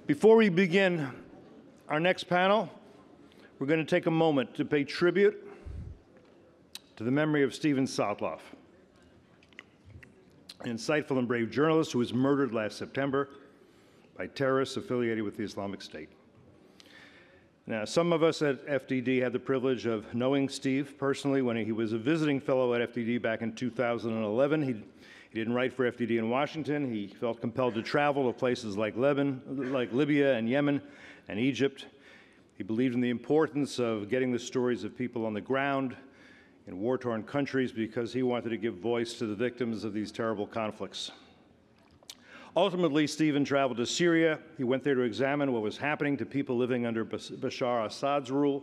Before we begin our next panel, we're going to take a moment to pay tribute to the memory of Stephen Sotloff, an insightful and brave journalist who was murdered last September by terrorists affiliated with the Islamic State. Now, some of us at FDD had the privilege of knowing Steve personally when he was a visiting fellow at FDD back in 2011. He didn't write for FDD in Washington. He felt compelled to travel to places like Libya and Yemen and Egypt. He believed in the importance of getting the stories of people on the ground in war-torn countries because he wanted to give voice to the victims of these terrible conflicts. Ultimately, Stephen traveled to Syria. He went there to examine what was happening to people living under Bashar Assad's rule.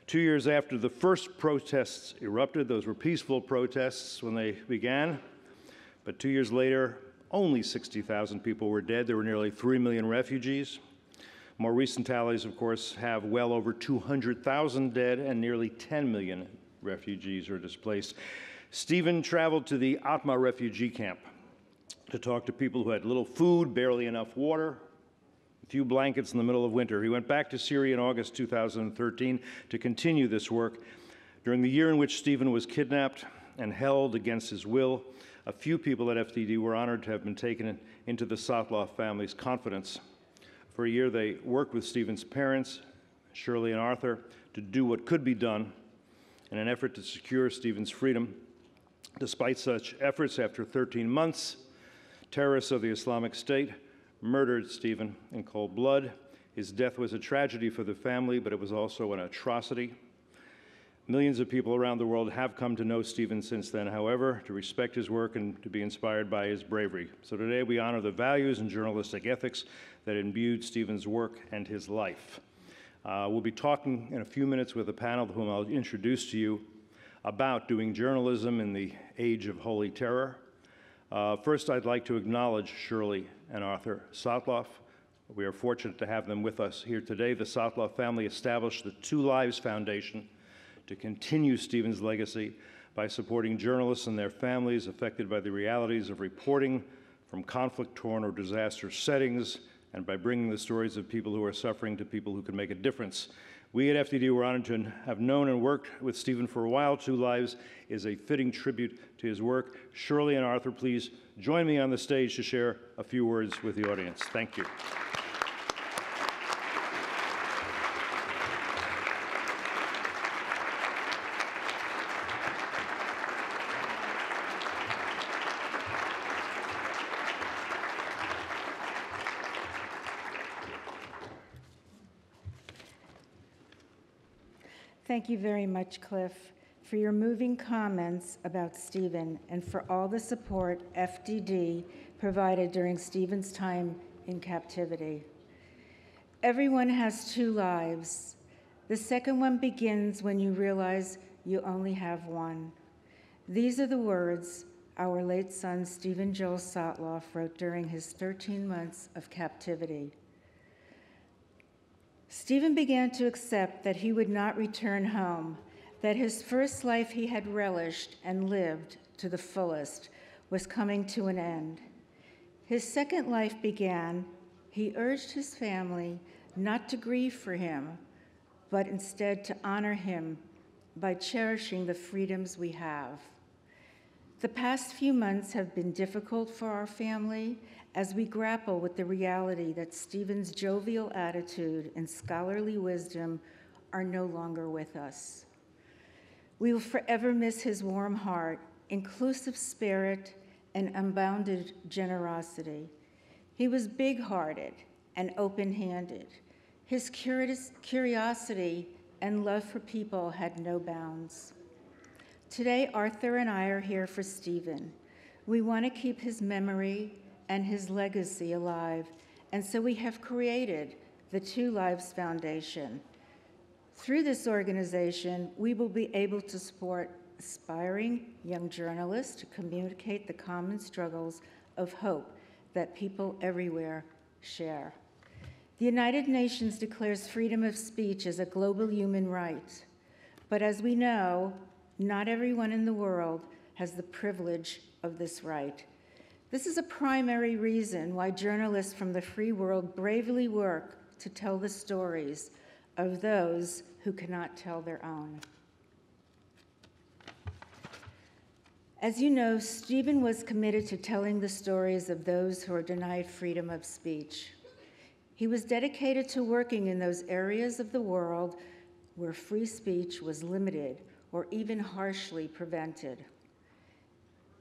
2 years after the first protests erupted, those were peaceful protests when they began, but 2 years later, only 60,000 people were dead. There were nearly 3 million refugees. More recent tallies, of course, have well over 200,000 dead and nearly 10 million refugees are displaced. Stephen traveled to the Atma refugee camp to talk to people who had little food, barely enough water, a few blankets in the middle of winter. He went back to Syria in August 2013 to continue this work. During the year in which Stephen was kidnapped and held against his will, a few people at FDD were honored to have been taken into the Sotloff family's confidence. For a year, they worked with Stephen's parents, Shirley and Arthur, to do what could be done in an effort to secure Stephen's freedom. Despite such efforts, after 13 months, terrorists of the Islamic State murdered Stephen in cold blood. His death was a tragedy for the family, but it was also an atrocity. Millions of people around the world have come to know Stephen since then, however, to respect his work and to be inspired by his bravery. So today we honor the values and journalistic ethics that imbued Stephen's work and his life. We'll be talking in a few minutes with a panel whom I'll introduce to you about doing journalism in the age of holy terror. First, I'd like to acknowledge Shirley and Arthur Sotloff. We are fortunate to have them with us here today. The Sotloff family established the Two Lives Foundation to continue Stephen's legacy by supporting journalists and their families affected by the realities of reporting from conflict-torn or disaster settings, and by bringing the stories of people who are suffering to people who can make a difference. We at FDD were honored to have known and worked with Stephen for a while. Two Lives is a fitting tribute to his work. Shirley and Arthur, please join me on the stage to share a few words with the audience. Thank you. Thank you very much, Cliff, for your moving comments about Stephen and for all the support FDD provided during Stephen's time in captivity. Everyone has two lives. The second one begins when you realize you only have one. These are the words our late son, Stephen Joel Sotloff, wrote during his 13 months of captivity. Stephen began to accept that he would not return home, that his first life he had relished and lived to the fullest was coming to an end. His second life began. He urged his family not to grieve for him, but instead to honor him by cherishing the freedoms we have. The past few months have been difficult for our family as we grapple with the reality that Stephen's jovial attitude and scholarly wisdom are no longer with us. We will forever miss his warm heart, inclusive spirit, and unbounded generosity. He was big-hearted and open-handed. His curiosity and love for people had no bounds. Today, Arthur and I are here for Stephen. We want to keep his memory and his legacy alive, and so we have created the Two Lives Foundation. Through this organization, we will be able to support aspiring young journalists to communicate the common struggles of hope that people everywhere share. The United Nations declares freedom of speech as a global human right, but as we know, not everyone in the world has the privilege of this right. This is a primary reason why journalists from the free world bravely work to tell the stories of those who cannot tell their own. As you know, Stephen was committed to telling the stories of those who are denied freedom of speech. He was dedicated to working in those areas of the world where free speech was limited or even harshly prevented.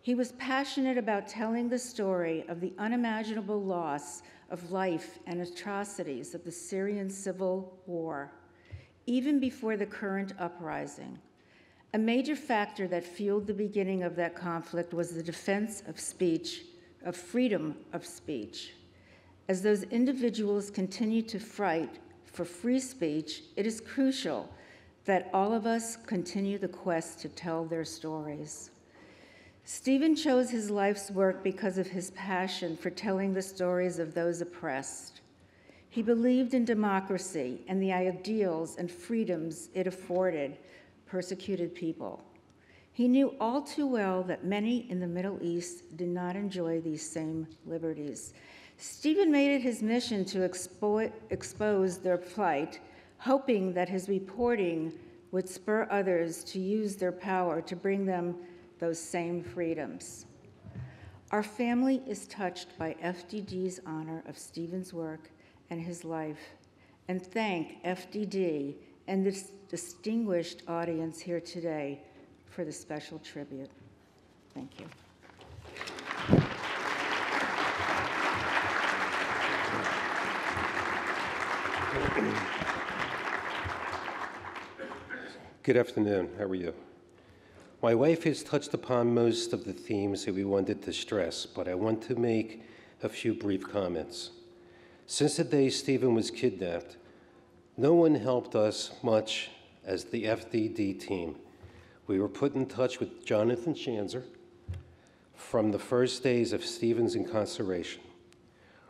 He was passionate about telling the story of the unimaginable loss of life and atrocities of the Syrian civil war, even before the current uprising. A major factor that fueled the beginning of that conflict was the defense of speech, of freedom of speech. As those individuals continue to fight for free speech, it is crucial that all of us continue the quest to tell their stories. Stephen chose his life's work because of his passion for telling the stories of those oppressed. He believed in democracy and the ideals and freedoms it afforded persecuted people. He knew all too well that many in the Middle East did not enjoy these same liberties. Stephen made it his mission to expose their plight, hoping that his reporting would spur others to use their power to bring them those same freedoms. Our family is touched by FDD's honor of Stephen's work and his life, and thank FDD and this distinguished audience here today for the special tribute. Thank you. Good afternoon. How are you? My wife has touched upon most of the themes that we wanted to stress, but I want to make a few brief comments. Since the day Stephen was kidnapped, no one helped us much as the FDD team. We were put in touch with Jonathan Schanzer from the first days of Stephen's incarceration.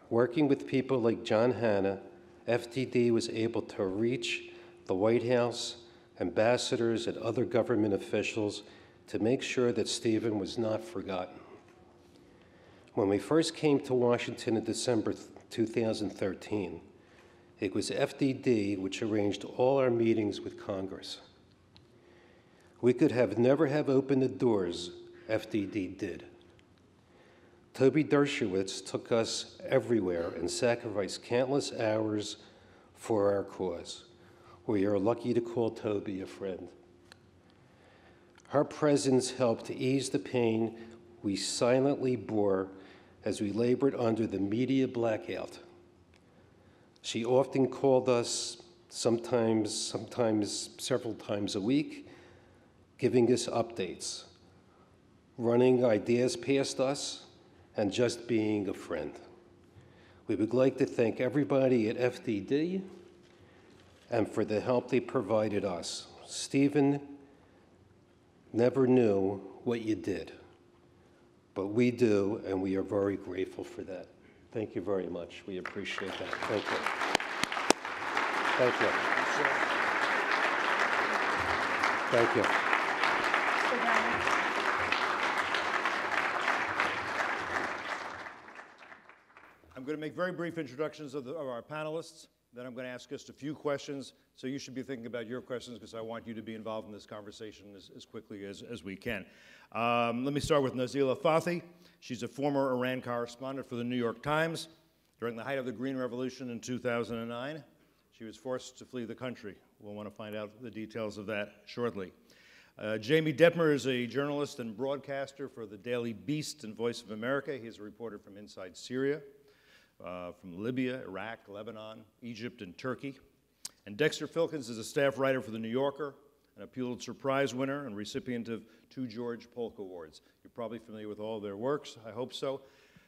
Working with people like John Hanna, FDD was able to reach the White House, ambassadors, and other government officials to make sure that Stephen was not forgotten. When we first came to Washington in December 2013, it was FDD which arranged all our meetings with Congress. We could have never have opened the doors FDD did. Toby Dershowitz took us everywhere and sacrificed countless hours for our cause. We are lucky to call Toby a friend. Her presence helped ease the pain we silently bore as we labored under the media blackout. She often called us, sometimes several times a week, giving us updates, running ideas past us, and just being a friend. We would like to thank everybody at FDD and for the help they provided us. Stephen never knew what you did, but we do, and we are very grateful for that. Thank you very much. We appreciate that. Thank you. Thank you. Thank you. I'm going to make very brief introductions of our panelists. Then I'm going to ask just a few questions. So you should be thinking about your questions because I want you to be involved in this conversation as quickly as we can. Let me start with Nazila Fathi. She's a former Iran correspondent for the New York Times. During the height of the Green Revolution in 2009, she was forced to flee the country. We'll want to find out the details of that shortly. Jamie Dettmer is a journalist and broadcaster for the Daily Beast and Voice of America. He's a reporter from inside Syria, from Libya, Iraq, Lebanon, Egypt, and Turkey. And Dexter Filkins is a staff writer for The New Yorker and a Pulitzer-Prize winner and recipient of 2 George Polk Awards. You're probably familiar with all their works. I hope so.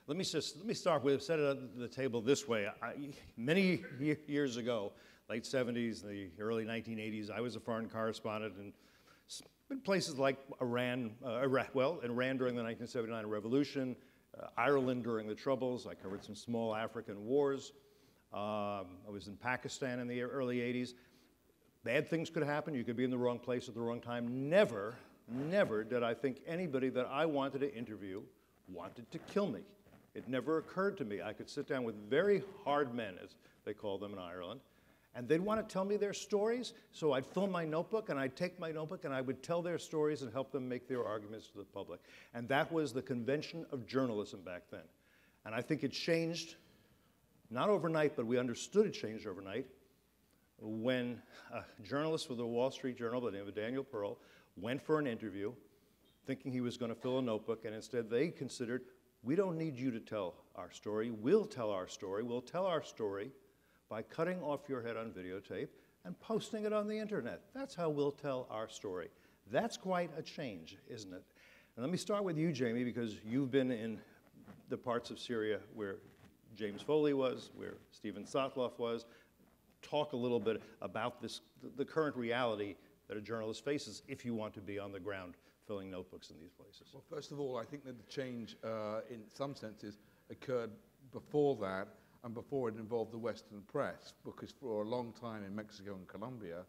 Let me start with, set it on the table this way. Many years ago, late 70s, the early 1980s, I was a foreign correspondent in places like Iran during the 1979 revolution, Ireland during the Troubles. I covered some small African wars. I was in Pakistan in the early 80s. Bad things could happen. You could be in the wrong place at the wrong time. Never did I think anybody that I wanted to interview wanted to kill me. It never occurred to me I could sit down with very hard men, as they call them in Ireland, and they'd want to tell me their stories, so I'd fill my notebook, and I'd take my notebook, and I would tell their stories and help them make their arguments to the public. And that was the convention of journalism back then. And I think it changed, not overnight, but we understood it changed overnight, when a journalist for the Wall Street Journal by the name of Daniel Pearl went for an interview, thinking he was going to fill a notebook, and instead they considered, we don't need you to tell our story, we'll tell our story, we'll tell our story by cutting off your head on videotape and posting it on the internet. That's how we'll tell our story. That's quite a change, isn't it? And let me start with you, Jamie, because you've been in the parts of Syria where James Foley was, where Stephen Sotloff was. Talk a little bit about this, the current reality that a journalist faces if you want to be on the ground filling notebooks in these places. Well, first of all, I think that the change, in some senses, occurred before that and before it involved the Western press, because for a long time in Mexico and Colombia,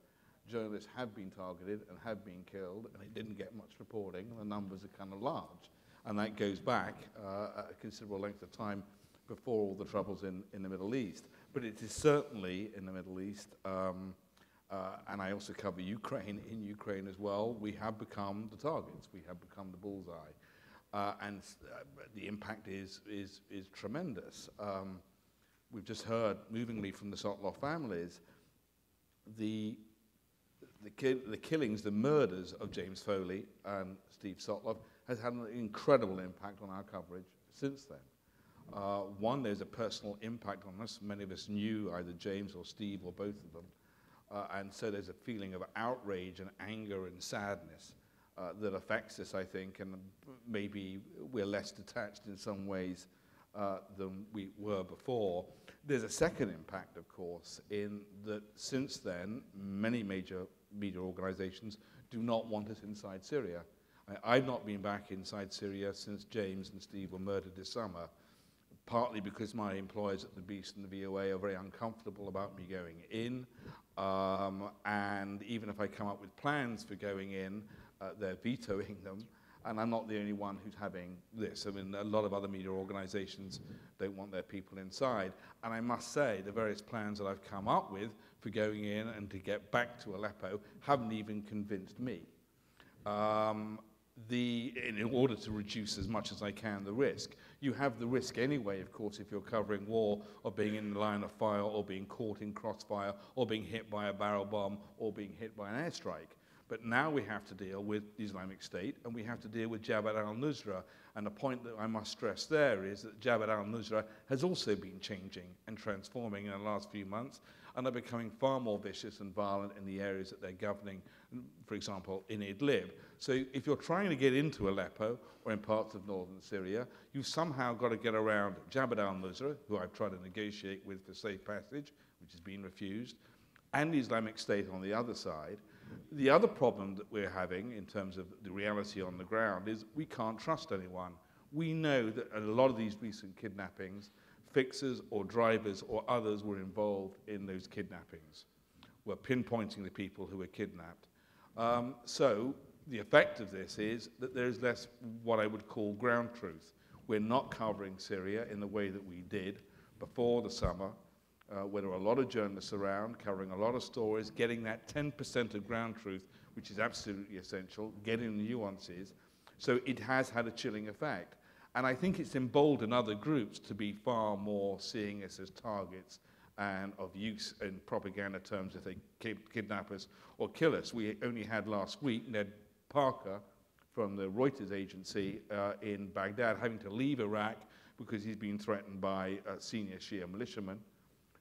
journalists have been targeted and have been killed, and it didn't get much reporting, and the numbers are kind of large. And that goes back a considerable length of time before all the troubles in the Middle East. But it is certainly in the Middle East, and I also cover Ukraine. In Ukraine as well, we have become the targets. We have become the bullseye. And the impact is tremendous. We've just heard, movingly from the Sotloff families, the killings, the murders of James Foley and Steve Sotloff has had an incredible impact on our coverage since then. One, there's a personal impact on us. Many of us knew either James or Steve or both of them. And so there's a feeling of outrage and anger and sadness that affects us, I think, and maybe we're less detached in some ways than we were before. There's a second impact, of course, in that since then, many major media organizations do not want us inside Syria. I've not been back inside Syria since James and Steve were murdered this summer, partly because my employers at the Beast and the VOA are very uncomfortable about me going in, and even if I come up with plans for going in, they're vetoing them. And I'm not the only one who's having this. I mean, a lot of other media organizations don't want their people inside. And I must say, the various plans that I've come up with for going in and to get back to Aleppo haven't even convinced me. In order to reduce as much as I can the risk. You have the risk anyway, of course, if you're covering war, of being in the line of fire, or being caught in crossfire, or being hit by a barrel bomb, or being hit by an airstrike. But now we have to deal with the Islamic State, and we have to deal with Jabhat al-Nusra. And the point that I must stress there is that Jabhat al-Nusra has also been changing and transforming in the last few months, and are becoming far more vicious and violent in the areas that they're governing, for example, in Idlib. So if you're trying to get into Aleppo or in parts of northern Syria, you've somehow got to get around Jabhat al-Nusra, who I've tried to negotiate with for safe passage, which has been refused, and the Islamic State on the other side. The other problem that we're having in terms of the reality on the ground is we can't trust anyone. We know that a lot of these recent kidnappings, fixers or drivers or others were involved in those kidnappings. We're pinpointing the people who were kidnapped. So the effect of this is that there's less what I would call ground truth. We're not covering Syria in the way that we did before the summer, where there are a lot of journalists around, covering a lot of stories, getting that 10% of ground truth, which is absolutely essential, getting the nuances. So it has had a chilling effect. And I think it's emboldened other groups to be far more seeing us as targets and of use in propaganda terms if they kidnap us or kill us. We only had last week Ned Parker from the Reuters agency in Baghdad having to leave Iraq because he's been threatened by senior Shia militiamen,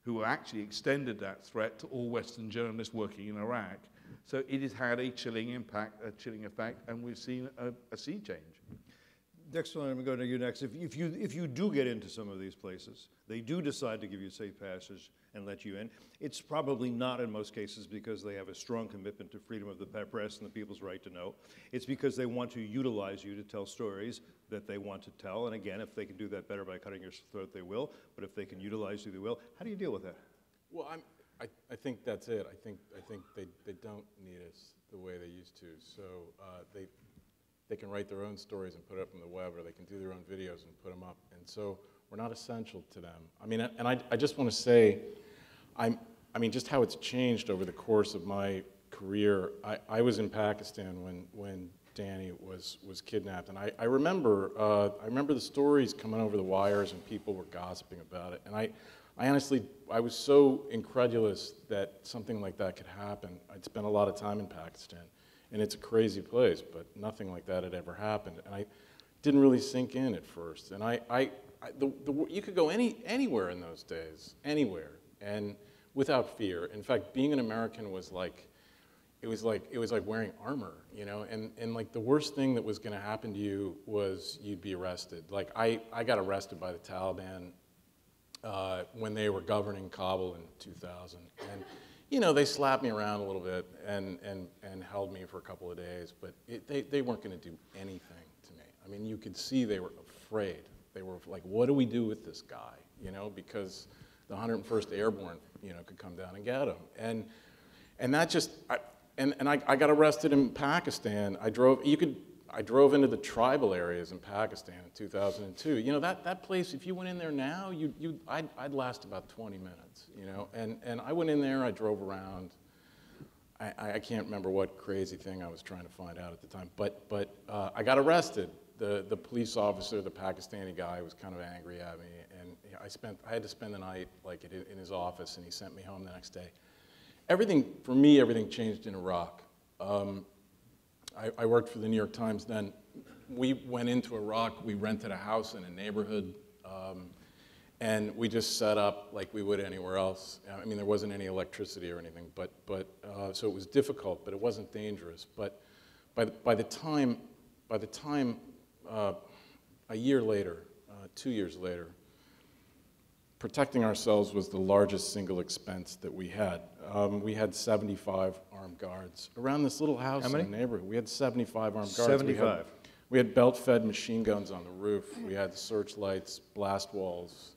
who actually extended that threat to all Western journalists working in Iraq. So it has had a chilling impact, a chilling effect, and we've seen a sea change. Dexter, I'm going to go to you next. If you do get into some of these places, they do decide to give you safe passage and let you in. It's probably not in most cases because they have a strong commitment to freedom of the press and the people's right to know. It's because they want to utilize you to tell stories that they want to tell. And again, if they can do that better by cutting your throat, they will. But if they can utilize you, they will. How do you deal with that? Well, I think that's it. I think they don't need us the way they used to. So they can write their own stories and put it up on the web, or they can do their own videos and put them up. And so we're not essential to them. I mean, and I just want to say, I mean, just how it's changed over the course of my career. I was in Pakistan when Danny was kidnapped, and I remember the stories coming over the wires, and people were gossiping about it. And I honestly, I was so incredulous that something like that could happen. I'd spent a lot of time in Pakistan, and it's a crazy place, but nothing like that had ever happened. And I didn't really sink in at first. And you could go anywhere in those days, anywhere, and without fear. In fact, being an American was like, it was like wearing armor, you know. And like the worst thing that was going to happen to you was you'd be arrested. Like I got arrested by the Taliban when they were governing Kabul in 2000, and you know, they slapped me around a little bit and held me for a couple of days, but they weren't going to do anything to me. I mean, you could see they were afraid. They were like, what do we do with this guy? You know, because the 101st Airborne, you know, could come down and get him. And that just, I got arrested in Pakistan. I drove into the tribal areas in Pakistan in 2002. You know, that place, if you went in there now, I'd last about 20 minutes, you know. And I went in there, I drove around. I can't remember what crazy thing I was trying to find out at the time, but I got arrested. The police officer, the Pakistani guy, was kind of angry at me, and I had to spend the night like in his office, and he sent me home the next day. Everything changed in Iraq. I worked for the New York Times then. We went into Iraq, we rented a house in a neighborhood, and we just set up like we would anywhere else. I mean, there wasn't any electricity or anything, so it was difficult, but it wasn't dangerous. But by the time a year later, 2 years later, protecting ourselves was the largest single expense that we had. We had 75 armed guards around this little house in the neighborhood. We had 75 armed guards. 75. We had belt-fed machine guns on the roof. We had searchlights, blast walls,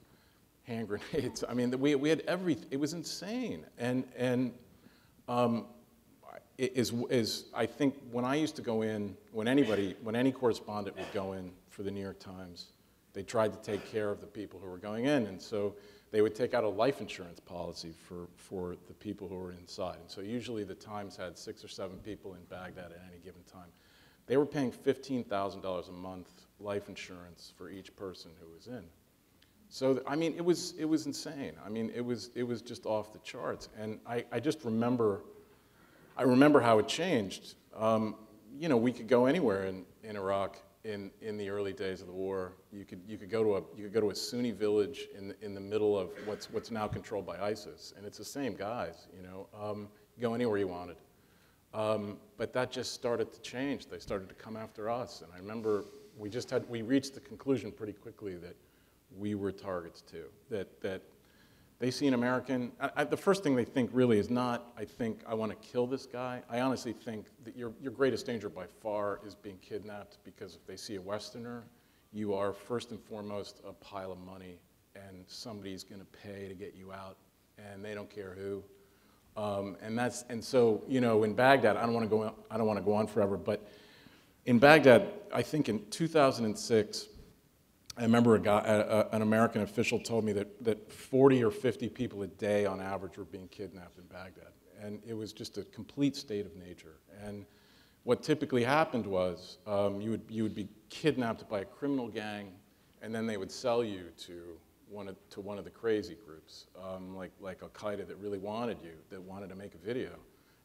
hand grenades. I mean, we had everything. It was insane. And I think when I used to go in, when any correspondent would go in for the New York Times, they tried to take care of the people who were going in, and so they would take out a life insurance policy for the people who were inside. And so usually the Times had 6 or 7 people in Baghdad at any given time. They were paying $15,000 a month life insurance for each person who was in. So I mean, it was insane. I mean, it was just off the charts. And I just remember, how it changed. You know, we could go anywhere in Iraq. In the early days of the war, you could go to a Sunni village in the middle of what's now controlled by ISIS, and it's the same guys, you know. Go anywhere you wanted, but that just started to change. They started to come after us, and I remember we reached the conclusion pretty quickly that we were targets too. That they see an American. The first thing they think really is not, I think I want to kill this guy. I honestly think that your greatest danger by far is being kidnapped, because if they see a Westerner, you are first and foremost a pile of money, and somebody's going to pay to get you out, and they don't care who. And so you know, in Baghdad, I don't want to go on forever, but in Baghdad, I think in 2006. I remember an American official told me that 40 or 50 people a day on average were being kidnapped in Baghdad. And it was just a complete state of nature. And what typically happened was you would be kidnapped by a criminal gang, and then they would sell you to one of the crazy groups, like Al-Qaeda, that really wanted you, that wanted to make a video.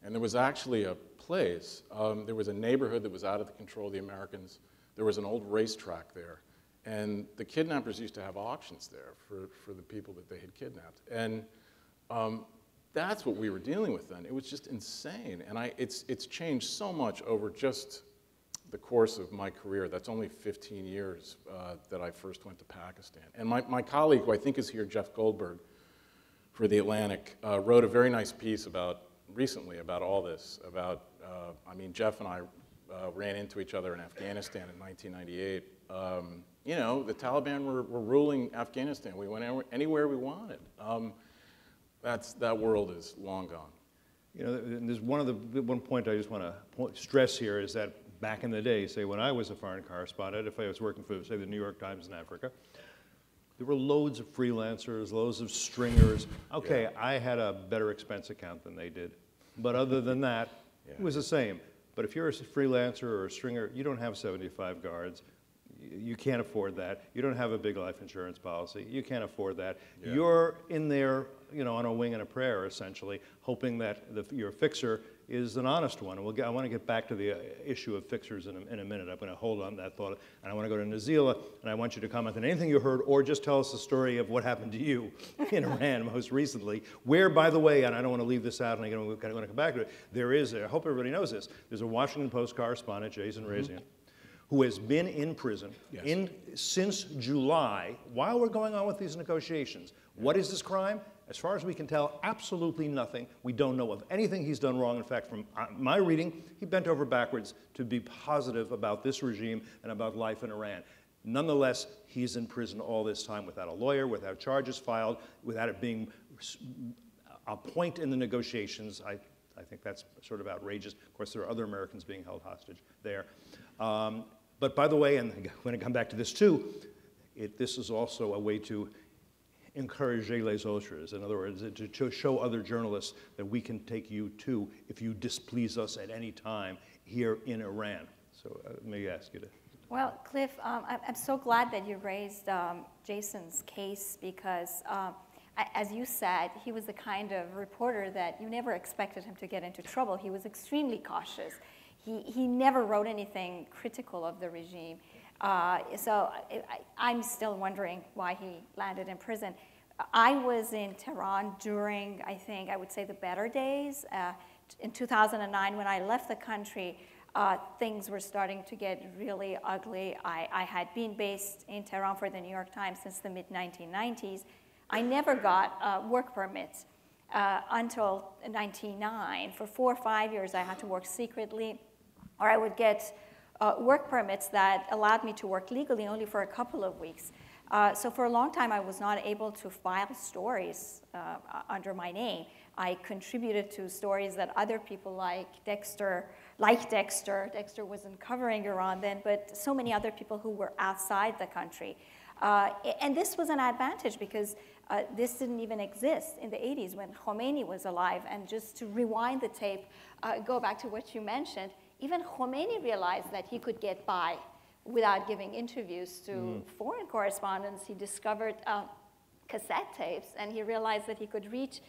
And there was actually a place, there was a neighborhood that was out of the control of the Americans. There was an old racetrack there. And the kidnappers used to have auctions there for the people that they had kidnapped. And that's what we were dealing with then. It was just insane. And it's changed so much over just the course of my career. That's only 15 years that I first went to Pakistan. And my colleague, who I think is here, Jeff Goldberg, for The Atlantic, wrote a very nice piece recently about all this. I mean, Jeff and I ran into each other in Afghanistan in 1998. You know, the Taliban were ruling Afghanistan. We went anywhere we wanted. That world is long gone. You know, there's one point I just want to stress here is that back in the day, say when I was a foreign correspondent, if I was working for, say, the New York Times in Africa, there were loads of freelancers, loads of stringers. Okay, yeah. I had a better expense account than they did. But other than that, yeah. It was the same. But if you're a freelancer or a stringer, you don't have 75 guards. You can't afford that. You don't have a big life insurance policy. You can't afford that. Yeah. You're in there, you know, on a wing and a prayer, essentially, hoping that your fixer is an honest one. And I want to get back to the issue of fixers in a minute. I'm going to hold on to that thought. And I want to go to Nazila, and I want you to comment on anything you heard, or just tell us the story of what happened to you in Iran most recently, where, by the way, and I don't want to leave this out, and I'm going to come back to it, there is, I hope everybody knows this, there's a Washington Post correspondent, Jason Rezaian, who has been in prison since July while we're going on with these negotiations. What is this crime? As far as we can tell, absolutely nothing. We don't know of anything he's done wrong. In fact, from my reading, he bent over backwards to be positive about this regime and about life in Iran. Nonetheless, he's in prison all this time without a lawyer, without charges filed, without it being a point in the negotiations. I think that's sort of outrageous. Of course, there are other Americans being held hostage there. But by the way, and I'm going to come back to this too, this is also a way to encourage les autres. In other words, to show other journalists that we can take you too if you displease us at any time here in Iran. So may I ask you to. Well, Cliff, I'm so glad that you raised Jason's case because, as you said, he was the kind of reporter that you never expected him to get into trouble. He was extremely cautious. He never wrote anything critical of the regime. So I'm still wondering why he landed in prison. I was in Tehran during, I would say, the better days. In 2009, when I left the country, things were starting to get really ugly. I had been based in Tehran for the New York Times since the mid-1990s. I never got work permits until 1999. For 4 or 5 years, I had to work secretly, or I would get work permits that allowed me to work legally only for a couple of weeks. So for a long time, I was not able to file stories under my name. I contributed to stories that other people like Dexter wasn't covering Iran then, but so many other people who were outside the country. And this was an advantage because this didn't even exist in the 80s when Khomeini was alive. And just to rewind the tape, go back to what you mentioned, even Khomeini realized that he could get by without giving interviews to foreign correspondents. He discovered cassette tapes, and he realized that he could reach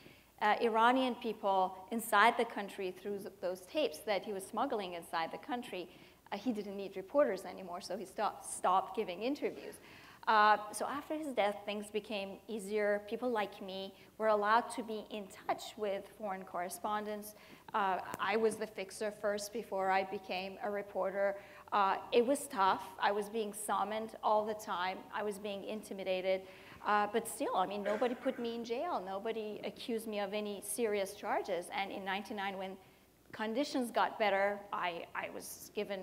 Iranian people inside the country through those tapes that he was smuggling inside the country. He didn't need reporters anymore, so he stopped giving interviews. So after his death, things became easier. People like me were allowed to be in touch with foreign correspondents. I was the fixer first before I became a reporter. It was tough. I was being summoned all the time. I was being intimidated. But still, I mean, nobody put me in jail. Nobody accused me of any serious charges. And in 1999, when conditions got better, I was given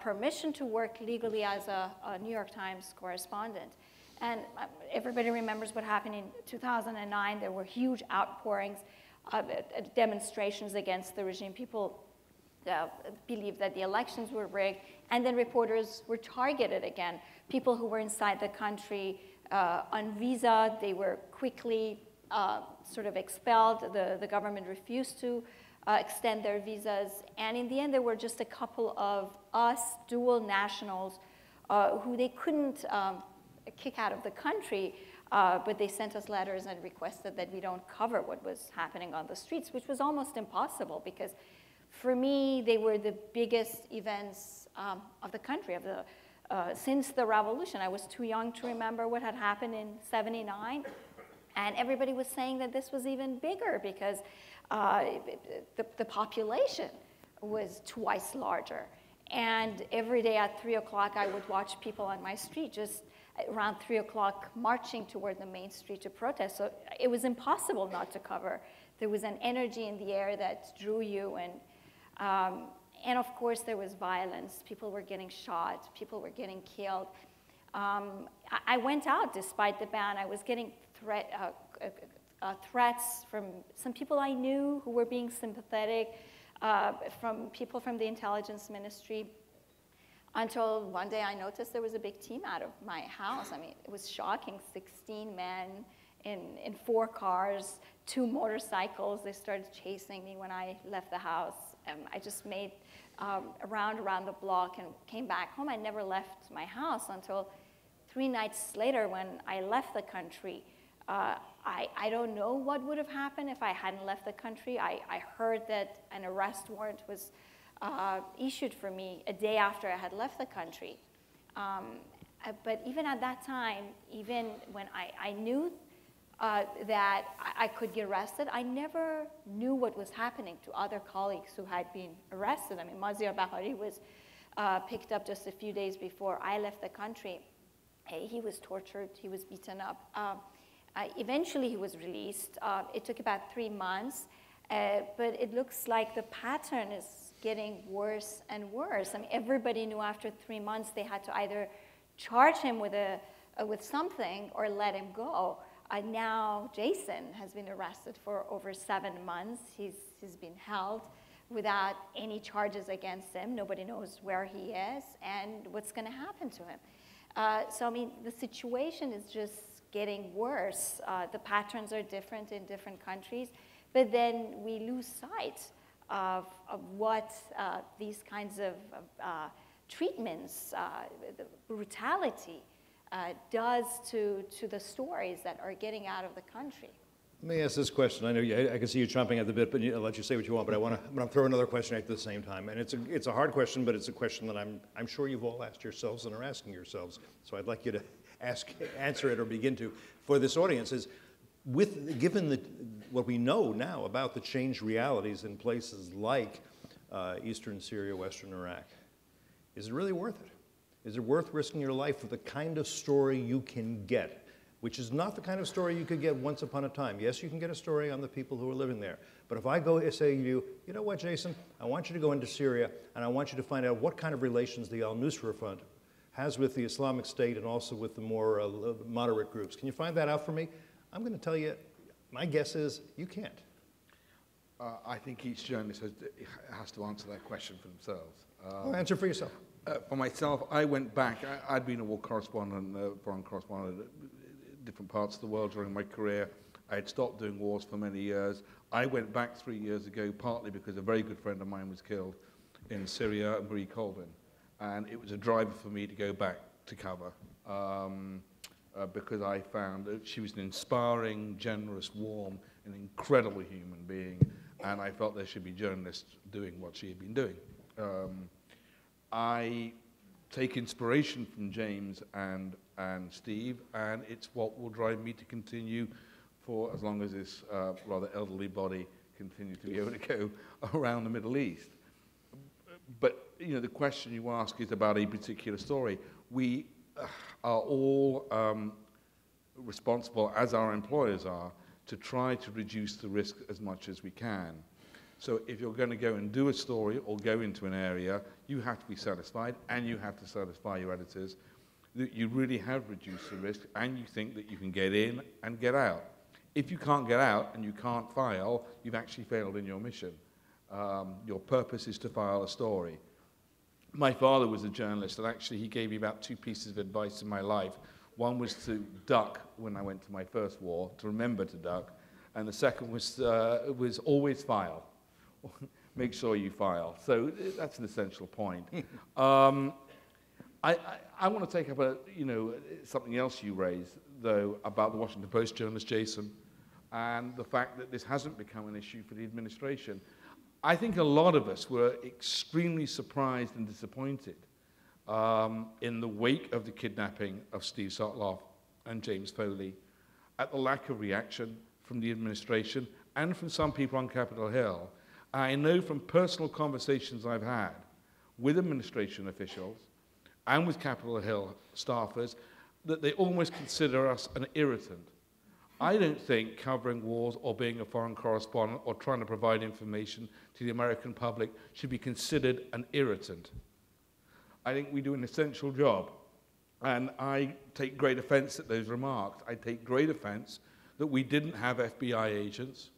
permission to work legally as a New York Times correspondent. And everybody remembers what happened in 2009. There were huge outpourings, demonstrations against the regime. People believed that the elections were rigged. And then reporters were targeted again. People who were inside the country on visa, they were quickly sort of expelled. The government refused to extend their visas. And in the end, there were just a couple of us dual nationals who they couldn't kick out of the country, but they sent us letters and requested that we don't cover what was happening on the streets, which was almost impossible because for me, they were the biggest events of the country, since the revolution. I was too young to remember what had happened in '79. And everybody was saying that this was even bigger because the population was twice larger. And every day at 3 o'clock, I would watch people on my street just around 3 o'clock marching toward the main street to protest. So it was impossible not to cover. There was an energy in the air that drew you. And of course, there was violence. People were getting shot. People were getting killed. I went out despite the ban. I was getting threats from some people I knew who were being sympathetic, from people from the intelligence ministry. until one day I noticed there was a big team out of my house. I mean, it was shocking, 16 men in 4 cars, 2 motorcycles. They started chasing me when I left the house. I just made a round around the block and came back home. I never left my house until 3 nights later when I left the country. I don't know what would have happened if I hadn't left the country. I heard that an arrest warrant was issued for me a day after I had left the country. But even at that time, even when I knew that I could get arrested, I never knew what was happening to other colleagues who had been arrested. I mean, Nazila Fathi was picked up just a few days before I left the country. He was tortured, he was beaten up. Eventually he was released. It took about 3 months, but it looks like the pattern is getting worse and worse. I mean, everybody knew after 3 months they had to either charge him with something or let him go. Now Jason has been arrested for over 7 months. He's been held without any charges against him. Nobody knows where he is and what's going to happen to him. So, I mean, the situation is just getting worse. The patterns are different in different countries, but then we lose sight of what these kinds of treatments, the brutality, does to the stories that are getting out of the country. Let me ask this question. I know I can see you chomping at the bit, but I'll let you say what you want. But I'm going to throw another question at the same time, and it's a hard question, but it's a question that I'm sure you've all asked yourselves and are asking yourselves. So I'd like you to answer it or begin to. For this audience, is given what we know now about the changed realities in places like eastern Syria, western Iraq, is it really worth it? Is it worth risking your life for the kind of story you can get, which is not the kind of story you could get once upon a time? Yes, you can get a story on the people who are living there. But if I go and say to you, you know what, Jason, I want you to go into Syria, and I want you to find out what kind of relations the al-Nusra Front has with the Islamic State and also with the more moderate groups. Can you find that out for me? I'm going to tell you, my guess is you can't. I think each journalist has to answer that question for themselves. Answer for yourself. For myself, I went back. I'd been a war correspondent, foreign correspondent at different parts of the world during my career. I had stopped doing wars for many years. I went back 3 years ago, partly because a very good friend of mine was killed in Syria, Marie Colvin. And it was a driver for me to go back to cover because I found that she was an inspiring, generous, warm, and incredible human being. And I felt there should be journalists doing what she had been doing. I take inspiration from James and Steve, and it's what will drive me to continue for as long as this rather elderly body continues to be able to go around the Middle East. But you know, the question you ask is about a particular story. We are all responsible, as our employers are, to try to reduce the risk as much as we can. So if you're going to go and do a story or go into an area, you have to be satisfied, and you have to satisfy your editors, that you really have reduced the risk, and you think that you can get in and get out. If you can't get out and you can't file, you've actually failed in your mission. Your purpose is to file a story. My father was a journalist, and actually he gave me about 2 pieces of advice in my life. One was to duck when I went to my first war, to remember to duck, and the second was always file. Make sure you file. So that's an essential point. I want to take up something else you raised, though, about the Washington Post journalist Jason, and the fact that this hasn't become an issue for the administration. I think a lot of us were extremely surprised and disappointed in the wake of the kidnapping of Steve Sotloff and James Foley at the lack of reaction from the administration and from some people on Capitol Hill. I know from personal conversations I've had with administration officials and with Capitol Hill staffers that they almost consider us an irritant. I don't think covering wars or being a foreign correspondent or trying to provide information to the American public should be considered an irritant. I think we do an essential job, and I take great offense at those remarks. I take great offense that we didn't have FBI agents,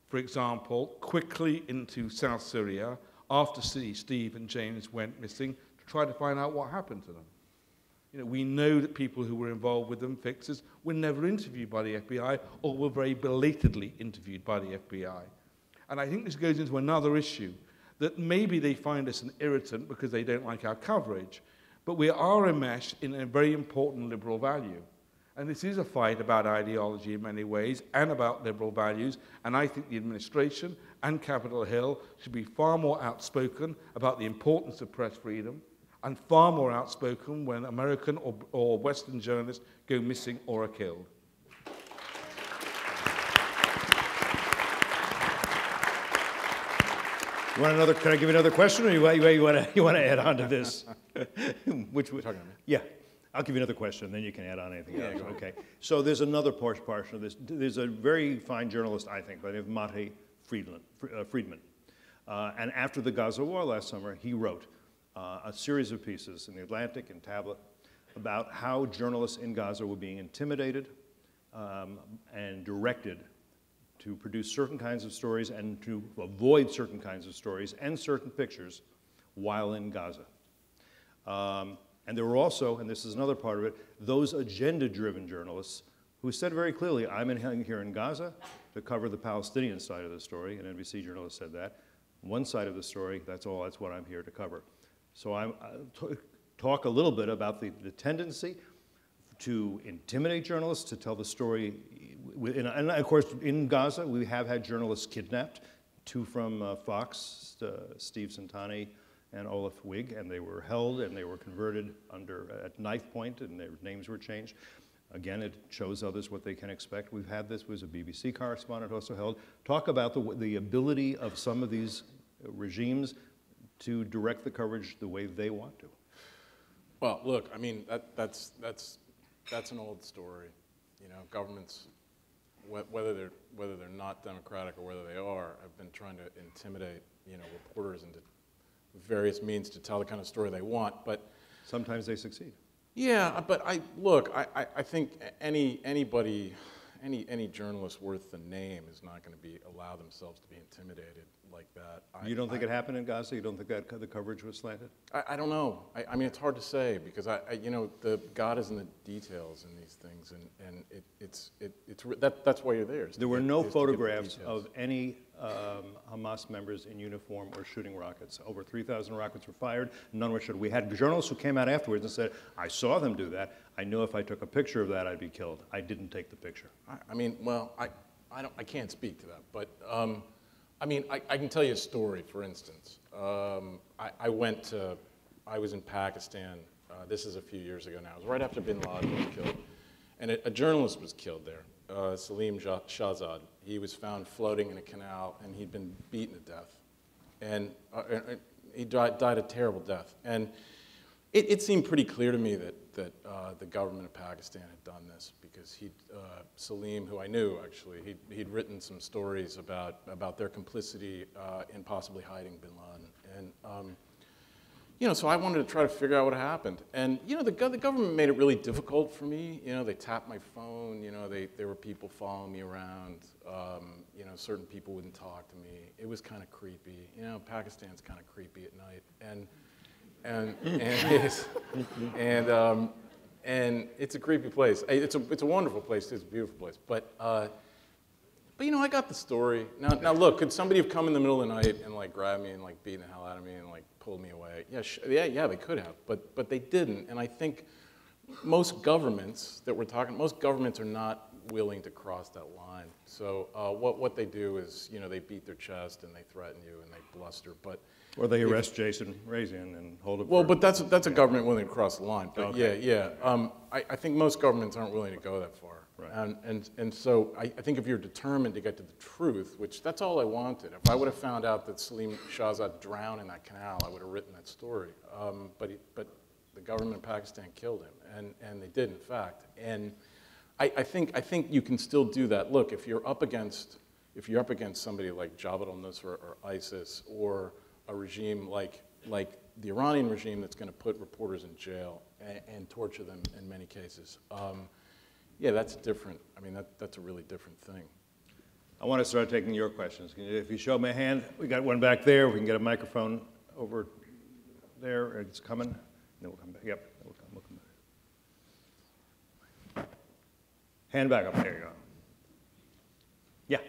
for example, quickly into South Syria after Steve and James went missing to try to find out what happened to them. You know, we know that people who were involved with them, fixers, were never interviewed by the FBI or were very belatedly interviewed by the FBI. And I think this goes into another issue, that maybe they find us an irritant because they don't like our coverage, but we are enmeshed in a very important liberal value. And this is a fight about ideology in many ways and about liberal values, and I think the administration and Capitol Hill should be far more outspoken about the importance of press freedom, and far more outspoken when American or Western journalists go missing or are killed. You want another? Can I give you another question, or you want to add on to this? Which Talking to me? Yeah, I'll give you another question, then you can add on anything else. Okay. So there's another portion of this. There's a very fine journalist, I think, by the name of Mate Friedman, and after the Gaza war last summer, he wrote a series of pieces in the Atlantic and Tablet about how journalists in Gaza were being intimidated and directed to produce certain kinds of stories and to avoid certain kinds of stories and certain pictures while in Gaza. And there were also, and this is another part of it, those agenda-driven journalists who said very clearly, I'm here in Gaza to cover the Palestinian side of the story, and NBC journalist said that. One side of the story, that's what I'm here to cover. So I talk a little bit about the tendency to intimidate journalists, to tell the story. And of course, in Gaza, we have had journalists kidnapped, two from Fox, Steve Santani and Olaf Wig, and they were held and they were converted at knife point, and their names were changed. Again, it shows others what they can expect. We've had this, was a BBC correspondent also held. Talk about the ability of some of these regimes to direct the coverage the way they want to. Well, look, I mean, that's an old story. You know, governments, whether they're not democratic or whether they are, have been trying to intimidate, you know, reporters into various means to tell the kind of story they want. But sometimes they succeed. Yeah, but I think any journalist worth the name is not going to allow themselves to be intimidated like that. You don't think it happened in Gaza? You don't think that the coverage was slanted? I don't know. I mean, it's hard to say because you know, God is in the details in these things, and that's why you're there. There were no photographs of any Hamas members in uniform or shooting rockets. Over 3,000 rockets were fired. None were shot. We had journalists who came out afterwards and said, "I saw them do that. I knew if I took a picture of that, I'd be killed. I didn't take the picture." I mean, well, I can't speak to that, but. I mean, I can tell you a story, for instance. I was in Pakistan, this is a few years ago now. It was right after bin Laden was killed. And a journalist was killed there, Salim Shahzad. He was found floating in a canal, and he'd been beaten to death. And he died a terrible death. And it seemed pretty clear to me that the government of Pakistan had done this because Salim, who I knew actually, he'd written some stories about their complicity in possibly hiding bin Laden. And you know, so I wanted to try to figure out what happened. And you know, the government made it really difficult for me. You know, they tapped my phone. You know, there were people following me around. You know, certain people wouldn't talk to me. It was kind of creepy. You know, Pakistan's kind of creepy at night. And it's a creepy place. It's a wonderful place. It's a beautiful place. But you know, I got the story. Now look, could somebody have come in the middle of the night and like grabbed me and like beaten the hell out of me and like pulled me away? Yeah, they could have. But they didn't. And I think most governments are not willing to cross that line. So what they do is, you know, they beat their chest and they threaten you and they bluster. Or they arrest Jason Rezaian and hold him. Well, but that's a government willing to cross the line. But okay. yeah. I think most governments aren't willing to go that far. Right. And so I think if you're determined to get to the truth, which that's all I wanted. If I would have found out that Salim Shahzad drowned in that canal, I would have written that story. But the government of Pakistan killed him, and they did in fact. And I think you can still do that. Look, if you're up against somebody like Jabhat al-Nusra or ISIS or a regime like the Iranian regime that's going to put reporters in jail and torture them in many cases. Yeah, that's different. I mean, that's a really different thing. I want to start taking your questions. If you show me a hand, we got one back there. We can get a microphone over there. It's coming. Then we'll come back. Yep, we'll come back. Hand back up. There you go. Yeah.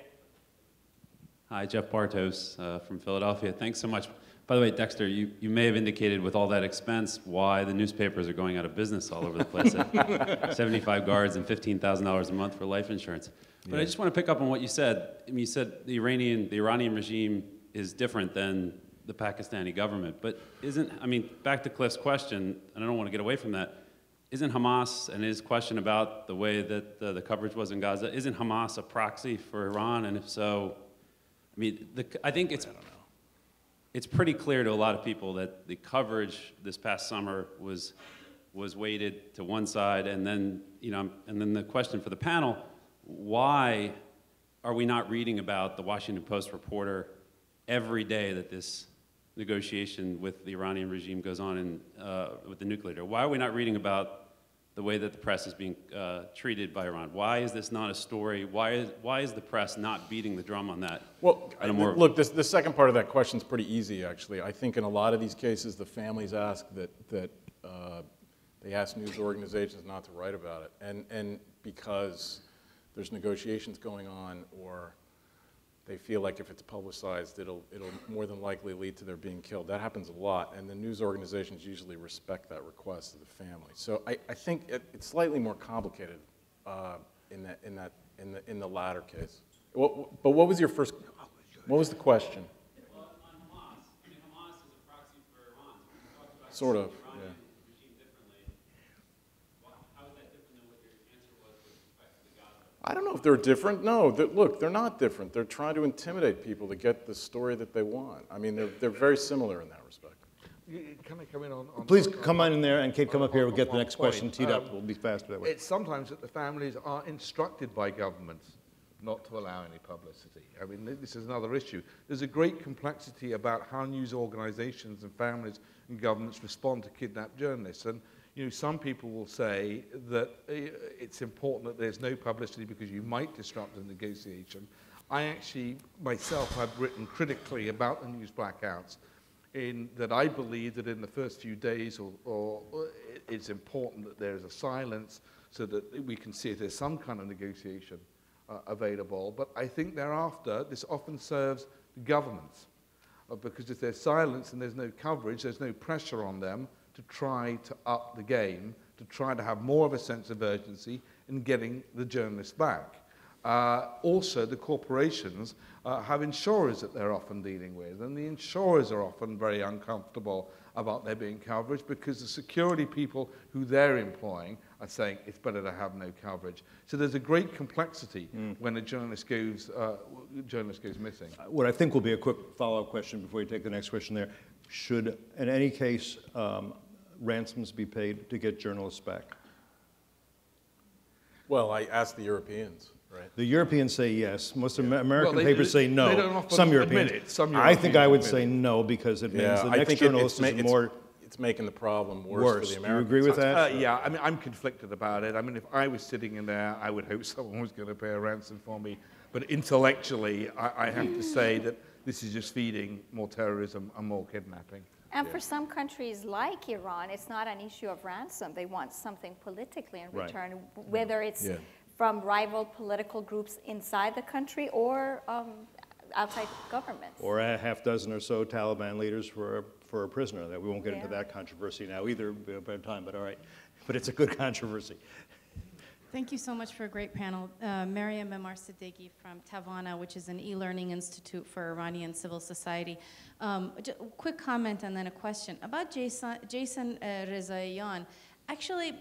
Hi, Jeff Bartos from Philadelphia. Thanks so much. By the way, Dexter, you may have indicated with all that expense why the newspapers are going out of business all over the place at 75 guards and $15,000 a month for life insurance. But I just want to pick up on what you said. I mean, you said the Iranian regime is different than the Pakistani government. But back to Cliff's question, and I don't want to get away from that, isn't Hamas and his question about the way that the coverage was in Gaza, isn't Hamas a proxy for Iran? And if so, I think it's pretty clear to a lot of people that the coverage this past summer was weighted to one side, and then the question for the panel: why are we not reading about the Washington Post reporter every day that this negotiation with the Iranian regime goes on with the nuclear deal? Why are we not reading about the way that the press is being treated by Iran? Why is this not a story? Why is the press not beating the drum on that? Well, look, the second part of that question is pretty easy, actually. I think in a lot of these cases, the families ask that they ask news organizations not to write about it, and because there's negotiations going on, or they feel like if it's publicized, it'll more than likely lead to their being killed. That happens a lot, and the news organizations usually respect that request of the family. So I think it's slightly more complicated in the latter case. But what was your first? What was the question? Well, on Hamas, Hamas is a proxy for Iran. So we talked about sort of. Iranian regime differently. How is that different than what your answer was with respect to the Gaza? I don't know if they're different. No, look, they're not different. They're trying to intimidate people to get the story that they want. I mean, they're very similar in that respect. Can I come in on Please come on in there, and Kate, come up here. We'll get the next question teed up. We'll be faster that way. It's sometimes that the families are instructed by governments not to allow any publicity. I mean, this is another issue. There's a great complexity about how news organizations and families and governments respond to kidnapped journalists. And some people will say that it's important that there's no publicity because you might disrupt the negotiation. I actually, myself, have written critically about the news blackouts, in that I believe that in the first few days or it's important that there is a silence so that we can see if there's some kind of negotiation available. But I think thereafter, this often serves the governments, because if there's silence and there's no coverage, there's no pressure on them to try to up the game, to try to have more of a sense of urgency in getting the journalists back. Also, the corporations have insurers that they're often dealing with, and the insurers are often very uncomfortable about there being coverage because the security people who they're employing are saying it's better to have no coverage. So there's a great complexity when a journalist goes missing. What I think will be a quick follow-up question before you take the next question there. Should, in any case, ransoms be paid to get journalists back? Well, I asked the Europeans. Right. The Europeans say yes. Most American papers say no. They don't often Some Europeans. admit it. Some I think I would Europeans say admit it. no, because it means Yeah, the I next think journalist is more it's making the problem worse worse. for the Do you Americans. agree with that? Yeah, I mean, I'm conflicted about it. I mean, if I was sitting in there, I would hope someone was going to pay a ransom for me. But intellectually, I have to say that this is just feeding more terrorism and more kidnapping. And for some countries like Iran, it's not an issue of ransom. They want something politically in return, whether it's from rival political groups inside the country or outside governments. Or a half dozen or so Taliban leaders for a prisoner. That we won't get into that controversy now either by time, but all right. But it's a good controversy. Thank you so much for a great panel. Maryam Memar Siddiqui from Tavana, which is an e-learning institute for Iranian civil society. Just a quick comment and then a question. About Jason Rezaian, actually,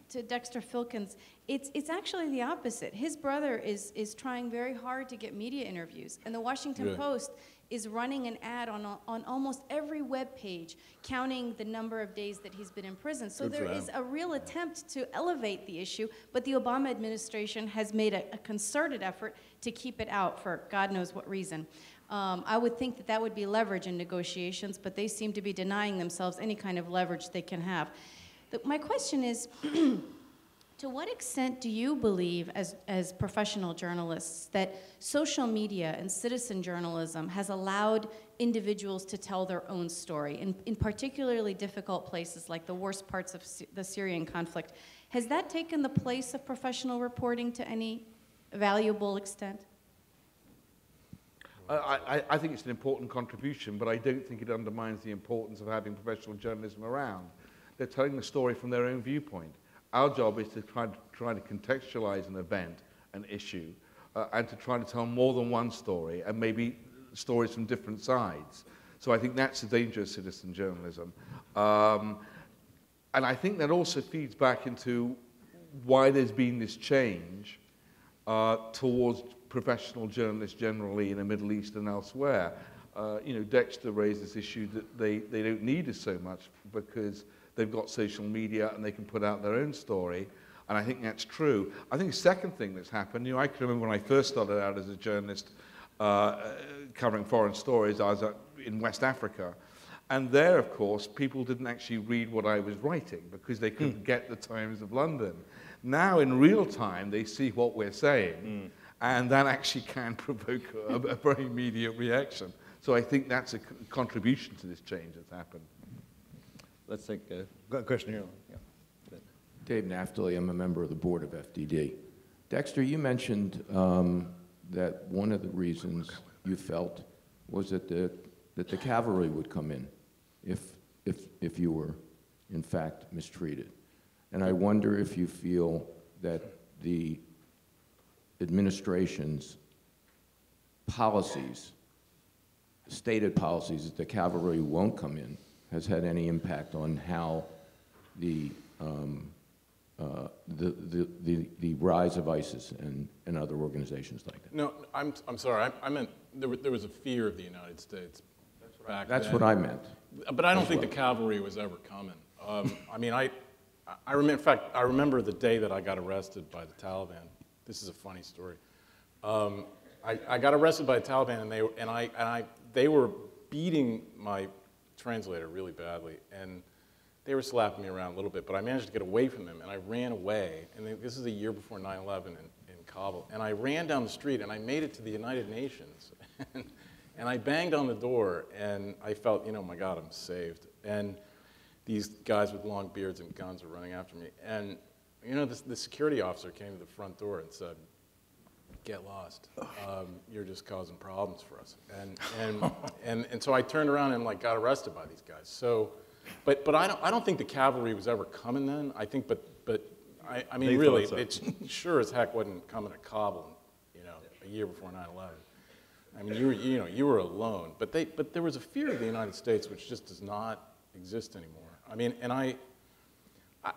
to Dexter Filkins, it's actually the opposite. His brother is trying very hard to get media interviews, and the Washington Post is running an ad on almost every web page, counting the number of days that he's been in prison. So there is a real attempt to elevate the issue, but the Obama administration has made a concerted effort to keep it out for God knows what reason. I would think that would be leverage in negotiations, but they seem to be denying themselves any kind of leverage they can have. My question is, to To what extent do you believe, as professional journalists, that social media and citizen journalism has allowed individuals to tell their own story, in particularly difficult places like the worst parts of the Syrian conflict? Has that taken the place of professional reporting to any valuable extent? I think it's an important contribution, but I don't think it undermines the importance of having professional journalism around. They're telling the story from their own viewpoint. Our job is to try to contextualize an event, an issue, and to try to tell more than one story, and maybe stories from different sides. So I think that's the danger of citizen journalism. And I think that also feeds back into why there's been this change towards professional journalists generally in the Middle East and elsewhere. Dexter raised this issue that they don't need us so much because they've got social media and they can put out their own story. And I think that's true. I think the second thing that's happened, I can remember when I first started out as a journalist covering foreign stories, I was in West Africa. And there, of course, people didn't actually read what I was writing because they couldn't get the Times of London. Now, in real time, they see what we're saying, and that actually can provoke a very immediate reaction. So I think that's a contribution to this change that's happened. Let's take a question here. Yeah. Dave Naftali, I'm a member of the board of FDD. Dexter, you mentioned that one of the reasons you felt was that the cavalry would come in if you were, in fact, mistreated. And I wonder if you feel that the administration's policies, stated policies that the cavalry won't come in, has had any impact on how the rise of ISIS and other organizations like that. No, I'm sorry. I meant there was a fear of the United States back That's then. what I meant. But I don't think the cavalry was ever coming. I mean, in fact, I remember the day that I got arrested by the Taliban. This is a funny story. I got arrested by the Taliban, and they were beating my translator really badly, and they were slapping me around a little bit, but I managed to get away from them, and I ran away. And this is a year before 9/11 in Kabul. And I ran down the street, and I made it to the United Nations. And I banged on the door, and I felt, my God, I'm saved. And these guys with long beards and guns were running after me. And, the security officer came to the front door and said, "Get lost. You're just causing problems for us." And so I turned around and got arrested by these guys. So, but I don't think the cavalry was ever coming then. I think, I mean, really, it sure as heck wasn't coming to Kabul, a year before 9/11. I mean, you were alone. But there was a fear of the United States which just does not exist anymore. I mean, and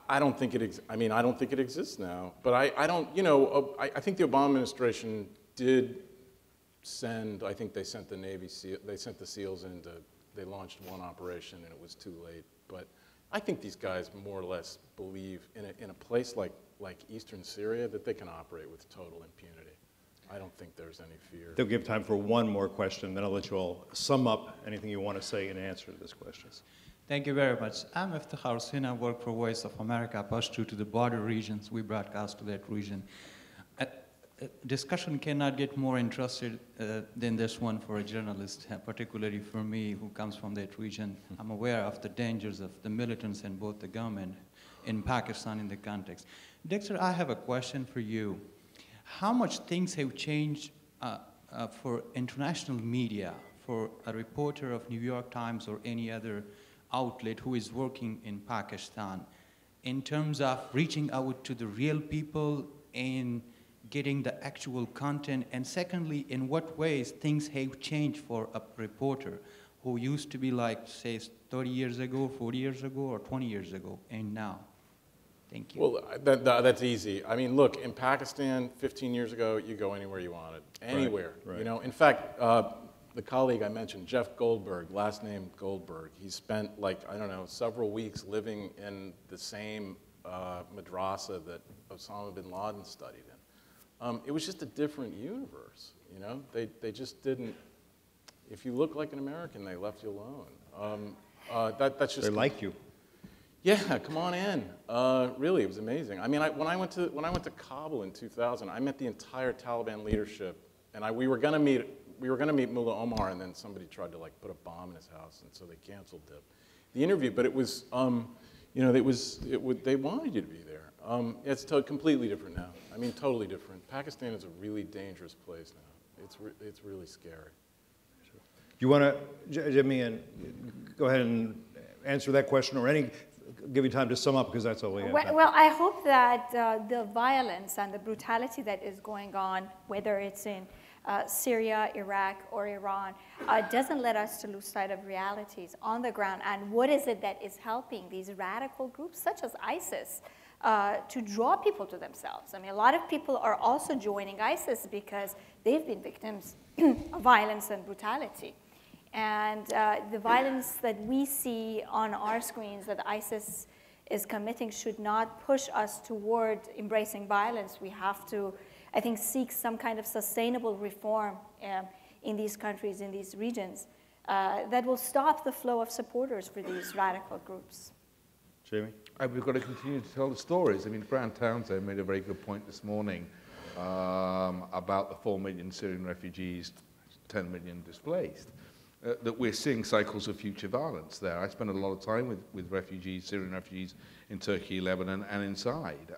I don't think I don't think it exists now. But I don't, I think the Obama administration did send, I think they sent the Navy SEAL, they sent the SEALs in they launched one operation and it was too late. But I think these guys more or less believe in a place like Eastern Syria that they can operate with total impunity. I don't think there's any fear. They'll give time for one more question, then I'll let you all sum up anything you want to say in answer to this question. Thank you very much. I'm Iftikhar Hussain. I work for Voice of America, pushed to the border regions. We broadcast to that region. Discussion cannot get more interested than this one for a journalist, particularly for me who comes from that region. I'm aware of the dangers of the militants and both the government in Pakistan in the context. Dexter, I have a question for you. How much things have changed for international media, for a reporter of New York Times or any other outlet who is working in Pakistan in terms of reaching out to the real people and getting the actual content? And secondly, in what ways things have changed for a reporter who used to be say 30 years ago, 40 years ago, or 20 years ago, and now? Thank you. Well, that's easy. I mean, look, in Pakistan, 15 years ago, you go anywhere you wanted. Anywhere. Right. In fact, the colleague I mentioned, Jeff Goldberg, last name Goldberg, he spent several weeks living in the same madrasa that Osama bin Laden studied in. It was just a different universe, They just didn't, if you look like an American, they left you alone. That's just... They like you. Yeah, come on in. Really, it was amazing. I mean, when I went to Kabul in 2000, I met the entire Taliban leadership, and we were gonna meet Mullah Omar, and then somebody tried to like put a bomb in his house, and so they canceled the interview. But it was, you know, they wanted you to be there. It's completely different now. I mean, totally different. Pakistan is a really dangerous place now. It's really scary. You want to, Jimmy, and go ahead and answer that question, or give you time to sum up, because that's all we have. Well, I hope that the violence and the brutality that is going on, whether it's in Syria, Iraq, or Iran, doesn't let us to lose sight of realities on the ground. And what is it that is helping these radical groups, such as ISIS, to draw people to themselves? I mean, a lot of people are also joining ISIS because they've been victims of violence and brutality. And the violence that we see on our screens that ISIS is committing should not push us toward embracing violence. We have to, I think, seek some kind of sustainable reform in these countries, in these regions, that will stop the flow of supporters for these radical groups. Jamie? We've got to continue to tell the stories. I mean, Fran Townsend made a very good point this morning about the 4 million Syrian refugees, 10 million displaced. That we're seeing cycles of future violence there. I spent a lot of time with refugees, Syrian refugees in Turkey, Lebanon, and inside.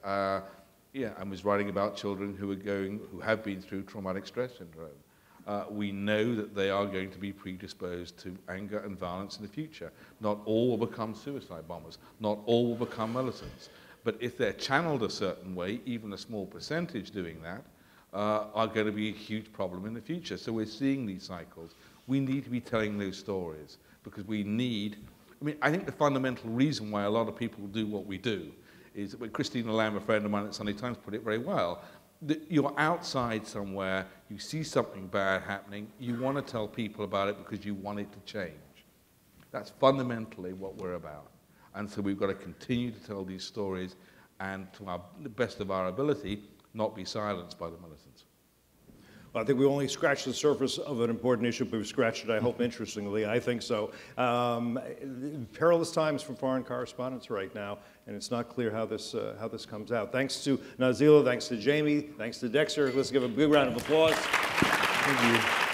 Yeah, I was writing about children who have been through traumatic stress syndrome. We know that they are going to be predisposed to anger and violence in the future. Not all will become suicide bombers. Not all will become militants. But if they're channeled a certain way, even a small percentage doing that, are going to be a huge problem in the future. So we're seeing these cycles. We need to be telling those stories because we need, I mean, I think the fundamental reason why a lot of people do what we do is that Christina Lamb, a friend of mine at Sunday Times, put it very well, that you're outside somewhere, you see something bad happening, you want to tell people about it because you want it to change. That's fundamentally what we're about. And so we've got to continue to tell these stories and to the best of our ability, not be silenced by the militants. Well, I think we only scratched the surface of an important issue, but we've scratched it, I hope, interestingly. I think so. Perilous times for foreign correspondents right now, and it's not clear how this comes out. Thanks to Nazila, thanks to Jamie, thanks to Dexter. Let's give a big round of applause. Thank you.